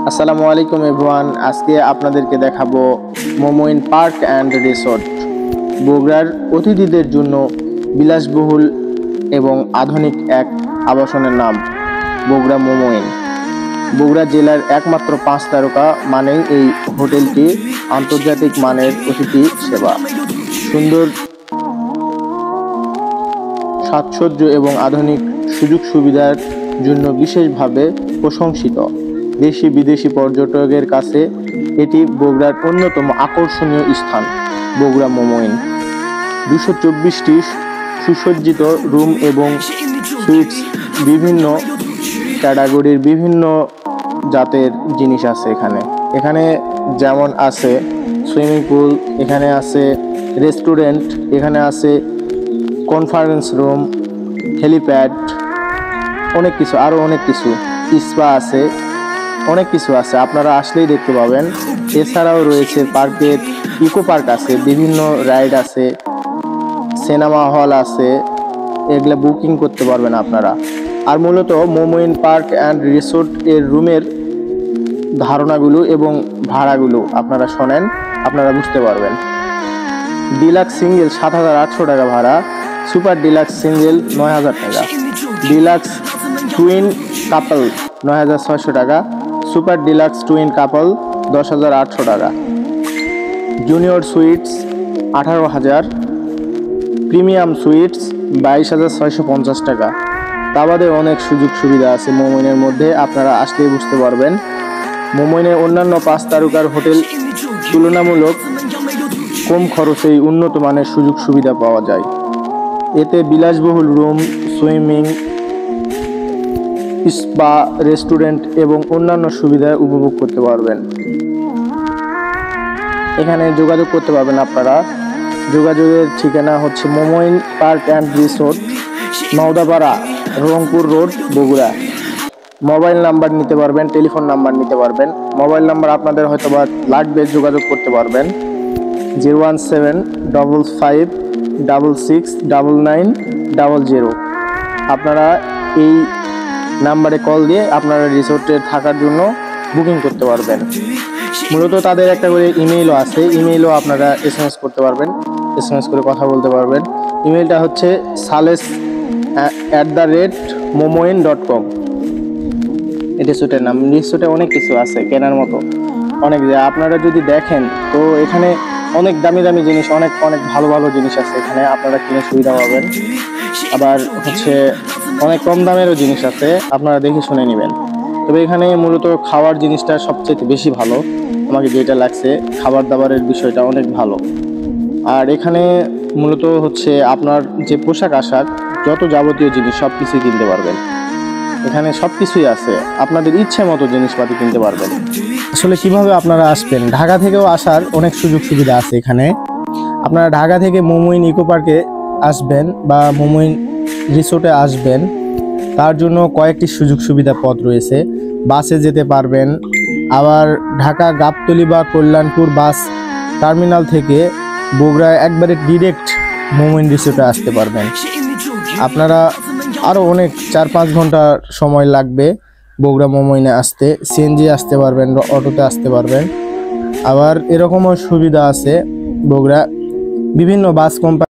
আসসালামু আলাইকুম এভরিওয়ান। আজকে আপনাদেরকে দেখাবো মোমোইন পার্ক অ্যান্ড রিসোর্ট, বগুড়ার অতিথিদের জন্য বিলাসবহুল এবং আধুনিক এক আবাসনের নাম বগুড়া মোমোইন। বগুড়া জেলার একমাত্র 5 তারকা মানেই এই হোটেলটি আন্তর্জাতিক মানের অতিথি সেবা, সুন্দর সাজসজ্জা এবং আধুনিক সুযোগ সুবিধার জন্য বিশেষভাবে প্রশংসিত। দেশি বিদেশি পর্যটকের কাছে এটি বগুড়ার অন্যতম আকর্ষণীয় স্থান। বগুড়া মোমোইন 224টি সুসজ্জিত রুম এবং সুইটস, বিভিন্ন ক্যাটাগরির বিভিন্ন জাতের জিনিস আছে এখানে যেমন আছে সুইমিং পুল, এখানে আছে রেস্টুরেন্ট, এখানে আছে কনফারেন্স রুম, হেলিপ্যাড, অনেক কিছু স্পা আছে, অনেক কিছু আছে। আপনারা আসলেই দেখতে পাবেন। এছাড়াও রয়েছে পার্কের ইকো পার্ক আছে, বিভিন্ন রাইড আছে, সিনেমা হল আছে, এগুলো বুকিং করতে পারবেন আপনারা। আর মূলত মোমোইন পার্ক অ্যান্ড রিসোর্ট এর রুমের ধারণাগুলো এবং ভাড়াগুলো আপনারা শোনেন, আপনারা বুঝতে পারবেন। ডিলাক্স সিঙ্গেল 7,800 টাকা ভাড়া, সুপার ডিলাক্স সিঙ্গেল 9,000 টাকা, ডিলাক্স টুইন কাপল 9,600 টাকা, সুপার ডিলাক্স টুইন কাপল 10,800 টাকা, জুনিয়র সুইটস 18,000, প্রিমিয়াম সুইটস 22,650 টাকা। তা বাদে অনেক সুযোগ সুবিধা আছে মোমোইনের মধ্যে, আপনারা আসলেই বুঝতে পারবেন। মোমোইনের অন্যান্য 5 তারকার হোটেল তুলনামূলক কম খরচেই উন্নত মানের সুযোগ সুবিধা পাওয়া যায়। এতে বিলাসবহুল রুম, সুইমিং, স্পা, রেস্টুরেন্ট এবং অন্যান্য সুবিধা উপভোগ করতে পারবেন। এখানে যোগাযোগ করতে পারবেন আপনারা। যোগাযোগের ঠিকানা হচ্ছে Momo Inn park and resort, Naodapara, Rangpur road, Bogura. Mobile number নিতে পারবেন, টেলিফোন নাম্বার নিতে পারবেন। মোবাইল নাম্বার আপনাদের হয়তো বা লাগবে, যোগাযোগ করতে পারবেন 01755669900। আপনারা এই নাম্বারে কল দিয়ে আপনারা রিসোর্টে থাকার জন্য বুকিং করতে পারবেন। মূলত তাদের একটা করে ইমেইলও আছে, ইমেইলও আপনারা SMS করতে পারবেন, SMS করে কথা বলতে পারবেন। ইমেইলটা হচ্ছে sales@momoin.com। রিসোর্টের নাম। রিসোর্টে অনেক কিছু আছে কেনার মতো, অনেক। আপনারা যদি দেখেন তো এখানে অনেক দামি দামি জিনিস, অনেক ভালো ভালো জিনিস আছে এখানে, আপনারা কিনে সুবিধা পাবেন। আবার হচ্ছে অনেক কম দামেরও জিনিস আছে, আপনারা দেখে শুনে নেবেন। তবে এখানে মূলত খাওয়ার জিনিসটা সবচেয়ে বেশি ভালো, আমাকে যেটা লাগছে, খাবার দাবারের বিষয়টা অনেক ভালো। আর এখানে মূলত হচ্ছে আপনার যে পোশাক আশাক, যত যাবতীয় জিনিস সব কিছুই কিনতে পারবেন। এখানে সব কিছুই আছে, আপনাদের ইচ্ছে মতো জিনিসপাতি কিনতে পারবেন। আসলে কিভাবে আপনারা আসবেন, ঢাকা থেকেও আসার অনেক সুযোগ সুবিধা আছে এখানে। আপনারা ঢাকা থেকে মোমোইন ইকো পার্কে আসবেন বা মোমোইন রিসোর্টে আসবেন, তার জন্য কয়েকটি সুযোগ সুবিধা পথ রয়েছে। বাসে যেতে পারবেন, আবার ঢাকা গাবতলী বা কল্যাণপুর বাস টার্মিনাল থেকে বগুড়া একবারে ডিরেক্ট মোমোইন রিসোর্টে আসতে পারবেন। আপনারা আরও অনেক 4-5 ঘন্টা সময় লাগবে বগুড়া মোমোইনে আসতে। সিএনজি আসতে পারবেন, অটোতে আসতে পারবেন। আবার এরকমও সুবিধা আছে বগুড়া বিভিন্ন বাস কোম্পানি